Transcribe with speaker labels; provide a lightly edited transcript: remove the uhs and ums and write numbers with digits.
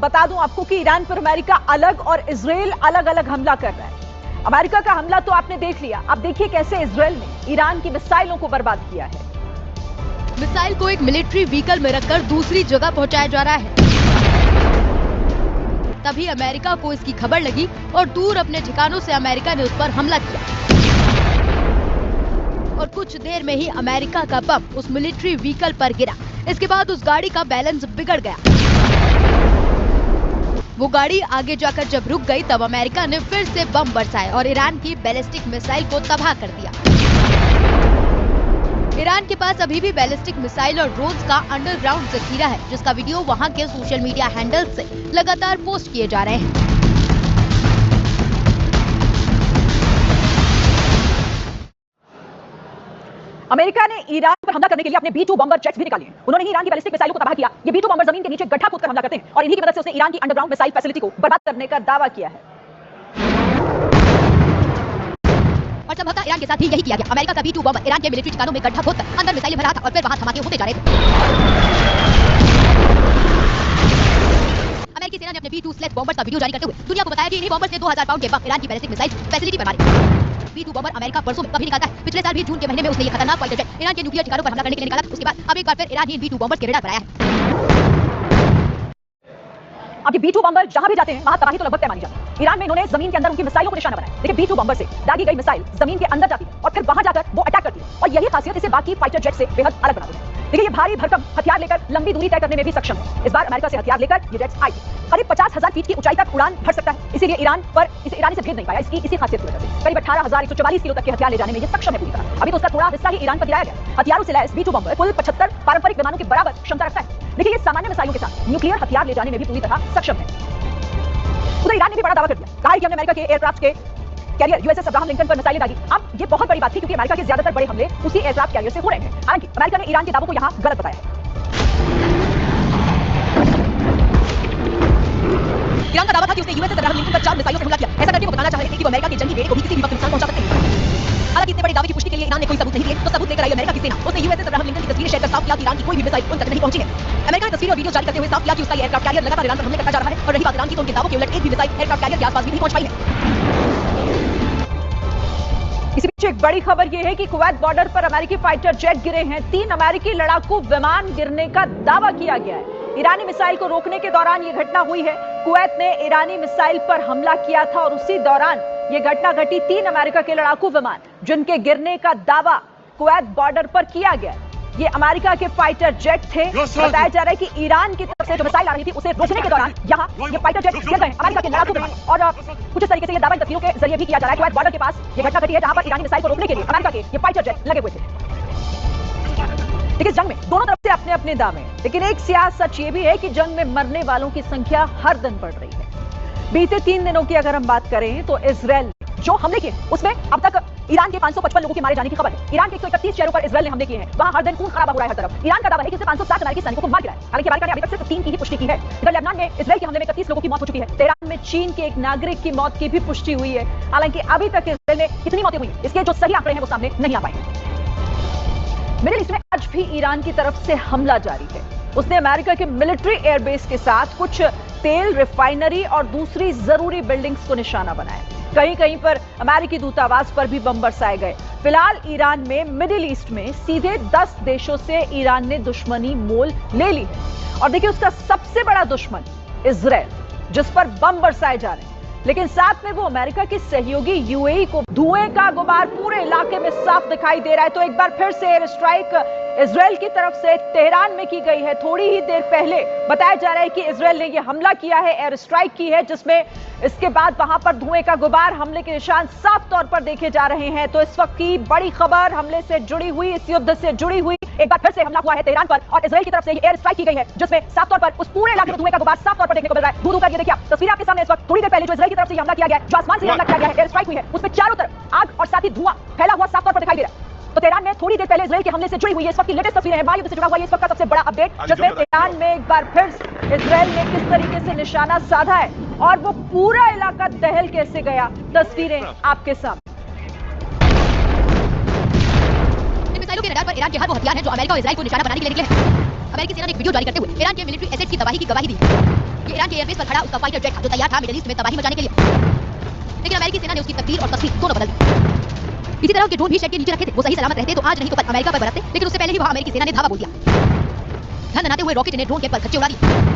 Speaker 1: बता दूं आपको कि ईरान पर अमेरिका अलग और इजराइल अलग अलग हमला कर रहा है। अमेरिका का हमला तो आपने देख लिया, अब देखिए कैसे इजराइल ने ईरान की मिसाइलों को बर्बाद किया है।
Speaker 2: मिसाइल को एक मिलिट्री व्हीकल में रखकर दूसरी जगह पहुंचाया जा रहा है। तभी अमेरिका को इसकी खबर लगी और दूर अपने ठिकानों से अमेरिका ने उस पर हमला किया और कुछ देर में ही अमेरिका का बम उस मिलिट्री व्हीकल पर गिरा। इसके बाद उस गाड़ी का बैलेंस बिगड़ गया। वो गाड़ी आगे जाकर जब रुक गई तब अमेरिका ने फिर से बम बरसाए और ईरान की बैलिस्टिक मिसाइल को तबाह कर दिया। ईरान के पास अभी भी बैलिस्टिक मिसाइल और ड्रोन्स का अंडरग्राउंड जखीरा है, जिसका वीडियो वहां के सोशल मीडिया हैंडल से लगातार पोस्ट किए जा रहे हैं।
Speaker 1: अमेरिका ने ईरान पर हमला करने के लिए अपने B-2 बॉम्बर जेट्स भी निकाले हैं। उन्होंने ही ईरान की बैलिस्टिक मिसाइलों को तबाह किया। ये B-2 बॉम्बर जमीन के नीचे गड्ढा खोदकर हमला करते हैं और इन्हीं की मदद से उसने ईरान की अंडरग्राउंड मिसाइल फैसिलिटी को बर्बाद करने का दावा किया है।
Speaker 2: और सब ईरान के साथ ही यही किया गया। अमेरिका का B-2 बॉम्बर ईरान के मिलिट्री ठिकानों में गड्ढा खोदकर अंदर मिसाइलें भरा था और फिर वहां धमाके होते जा रहे थे। अमेरिकी सेना ने अपने B-2 स्लेट बॉम्बर का वीडियो जारी करते हुए दुनिया को बताया कि इन्हीं बॉम्बर्स ने 2000 पाउंड के बम ईरान की बैलिस्टिक मिसाइल फैसिलिटी पर मारे। B-2 बॉम्बर अमेरिका बरसों में कभी निकालता है। पिछले साल भी जून के महीने में उसने ये खतरनाक फाइटर जेट ईरान के न्यूक्लियर ठिकानों पर हमला करने के लिए निकाला। उसके बाद अब एक बार फिर ईरान ही B-2 बॉम्बर के रेडार पर आया है।
Speaker 1: अब ये B-2 बॉम्बर जहां भी जाते हैं वहां तबाही तो लगभग तय मानी जाती है। ईरान में इन्होंने जमीन के अंदर उनकी मिसाइलों को निशाना बनाया। देखिए B-2 बॉम्बर से दागी गई मिसाइल जमीन के अंदर जाती है और फिर वहां जाकर वो अटैक करती है और यही खासियत इसे बाकी फाइटर जेट से बेहद अलग बनाती है। देखिए ये भारी भरकम हथियार लेकर लंबी दूरी तय करने में भी सक्षम है। इस बार अमेरिका से हथियार लेकर ये जेट्स आई करीब 50,000 फीट की ऊंचाई तक उड़ान भर सकता है। इसीलिए ईरान से भेद नहीं पाया। इसी खासियत की वजह से करीब 18,144 किलो तक के हथियार ले जाने में ये सक्षम है पूरी तरह। अभी तो उसका थोड़ा हिस्सा ही ईरान पर गिराया गया। हथियारों से लैस B-2 बॉम्बर कुल 75 पारंपरिक विमानों के बराबर क्षमता रखता है। देखिए ये सामान्य मिसाइलों के साथ न्यूक्लियर हथियार ले जाने में भी पूरी तरह सक्षम है। उधर ईरान ने भी बड़ा दावा कर दिया, कहा कि हमने अमेरिका के एयरक्राफ्ट के कैरियर USS अब्राहम लिंकन पर मिसाइलें दागी। अब ये बहुत बड़ी बात थी क्योंकि अमेरिका के ज्यादातर बड़े हमले उसी एयरक्राफ्ट कैरियर से हो रहे हैं। हालांकि अमेरिका ने ईरान के दावों को यहां गलत बताया है। ईरान का दावा था कि उसने USS अब्राहम लिंकन पर 4 मिसाइलों से हमला किया। ऐसा करके वो बताना चाह रहे थे कि वो अमेरिका के जंगी बेड़े को भी किसी भी वक्त नुकसान पहुंचा सकते हैं। हालांकि इतने बड़े दावे की पुष्टि के लिए ईरान ने कोई सबूत नहीं दिए, तो सबूत लेकर आई अमेरिका की सेना। उसने USS अब्राहम लिंकन की तस्वीरें शेयर कर साफ किया कि ईरान की कोई भी मिसाइल उन तक नहीं पहुंची है। अमेरिका ने तस्वीरें और वीडियो जारी करते हुए साफ किया कि उसका एयरक्राफ्ट कैरियर लगातार ईरान पर हमले करता जा रहा है और रही बात ईरान की तो उनके दावों के उलट एक भी मिसाइल एयरक्राफ्ट कैरियर के आसपास भी नहीं पहुंच पाई है। इसी बीच एक बड़ी खबर यह है कि कुवैत बॉर्डर पर अमेरिकी फाइटर जेट गिरे हैं। 3 अमेरिकी लड़ाकू विमान गिरने का दावा किया गया है। ईरानी मिसाइल को रोकने के दौरान यह घटना हुई है। कुवैत ने ईरानी मिसाइल पर हमला किया था और उसी दौरान यह घटना घटी। 3 अमेरिका के लड़ाकू विमान जिनके गिरने का दावा कुवैत बॉर्डर पर किया गया। ये अमेरिका के फाइटर जेट थे। बताया जा रहा है कि ईरान की तरफ से जो मिसाइल आ रही थी उसे रोकने के दौरान यहाँ ये फाइटर जेट गिर गए अमेरिका के लड़ाकू विमान। और कुछ इस तरीके से ये दावा तस्वीरों के जरिए भी किया जा रहा है। कुवैत बॉर्डर के पास ये घटना घटी है जहां पर ईरानी मिसाइल को रोकने के लिए अमेरिका के ये फाइटर जेट लगे हुए थे। देखिए जंग में दोनों तरफ से अपने अपने दावे, लेकिन एक सियाह सच ये भी है कि जंग में मरने वालों की संख्या हर दिन बढ़ रही है। बीते 3 दिनों की अगर हम बात करें तो इजराइल जो हमले किए उसमें अब तक ईरान के 555 लोगों के मारे जाने की खबर है। ईरान के 131 शहरों पर इजराइल ने हमले किए हैं। वहां हर दिन खून खराबा हो रहा है हर तरफ। ईरान का दावा है कि उसने 560 अमेरिकी सैनिकों को मार गिराया। हालांकि अमेरिका ने अभी तक सिर्फ 3 की ही पुष्टि की है। इधर लेबनान में इजराइल के हमले में 31 लोगों की मौत हो चुकी है। तेहरान में चीन के एक नागरिक की मौत की भी पुष्टि हुई है। हालांकि अभी तक इजराइल में कितनी मौतें हुई इसके जो सही आंकड़े हैं वो सामने नहीं आ पाए। मिडिल ईस्ट में आज भी ईरान की तरफ से हमला जारी है। उसने अमेरिका के मिलिट्री एयरबेस के साथ कुछ तेल रिफाइनरी और दूसरी जरूरी बिल्डिंग्स को निशाना बनाया। कहीं कहीं पर अमेरिकी दूतावास पर भी बम बरसाए गए। फिलहाल ईरान में मिडिल ईस्ट में सीधे 10 देशों से ईरान ने दुश्मनी मोल ले ली है। और देखिए उसका सबसे बड़ा दुश्मन इजराइल, जिस पर बम बरसाए जा रहे हैं, लेकिन साथ में वो अमेरिका के सहयोगी यूएई को धुएं का गुबार पूरे इलाके में साफ दिखाई दे रहा है। तो एक बार फिर से एयर स्ट्राइक इजराइल की तरफ से तेहरान में की गई है। थोड़ी ही देर पहले बताया जा रहा है कि इजराइल ने यह हमला किया है, एयर स्ट्राइक की है, जिसमें इसके बाद वहां पर धुएं का गुबार, हमले के निशान साफ तौर पर देखे जा रहे हैं। तो इस वक्त की बड़ी खबर हमले से जुड़ी हुई, इस युद्ध से जुड़ी हुई, एक बार फिर से हमला हुआ है तेहरान पर और इजराइल की तरफ से एयर स्ट्राइक की गई है, जिसमें साफ तौर पर उस पूरे इलाके में धुएं का गुबार साफ तौर पर देखने को मिल रहा है। दूर दूर का ये देखिए तस्वीर आपके सामने। इस वक्त थोड़ी देर पहले जो इजराइल की तरफ से हमला किया गया है, जो आसमान से हमला किया गया है, एयर स्ट्राइक हुई है, उसमें चारों तरफ आग और साथ ही धुआं फैला हुआ साफ तौर पर दिखाई दे रहा है। तो तेहरान में थोड़ी देर पहले इजराइल के हमले से जुड़ी हुई है इस वक्त की लेटेस्ट तस्वीरें हैं। महायुद्ध से जुड़ा हुआ है इस वक्त का सबसे बड़ा अपडेट, जिसमें तेहरान में एक बार फिर इजराइल ने किस तरीके से निशाना साधा है और वो पूरा इलाका दहल कैसे गया, तस्वीरें आपके सामने।
Speaker 2: इन मिसाइलों के रडार पर ईरान के हर वो हथियार हैं जो अमेरिका और इजराइल को निशाना बनाने के लिए निकले हैं। अमेरिकी सेना ने एक वीडियो जारी करते हुए ईरान के मिलिट्री एसेट्स की तबाही की गवाही दी। ये ईरान के एयरबेस पर खड़ा उसका फाइटर जेट था जो तैयार था मिडिल ईस्ट में तबाही मचाने के लिए। लेकिन अमेरिकी सेना ने उसकी तकदीर और तस्वीर दोनों बदल दी। इसी तरह उनके ड्रोन भी शेड के नीचे रखे थे। वो सही सलामत रहते तो आज नहीं तो कल अमेरिका पर बरसते, लेकिन उससे पहले ही वहां अमेरिकी सेना ने धावा बोल दिया। धन बनाते हुए रॉकेट ने ड्रोन के पर खच्चे उड़ा दिए।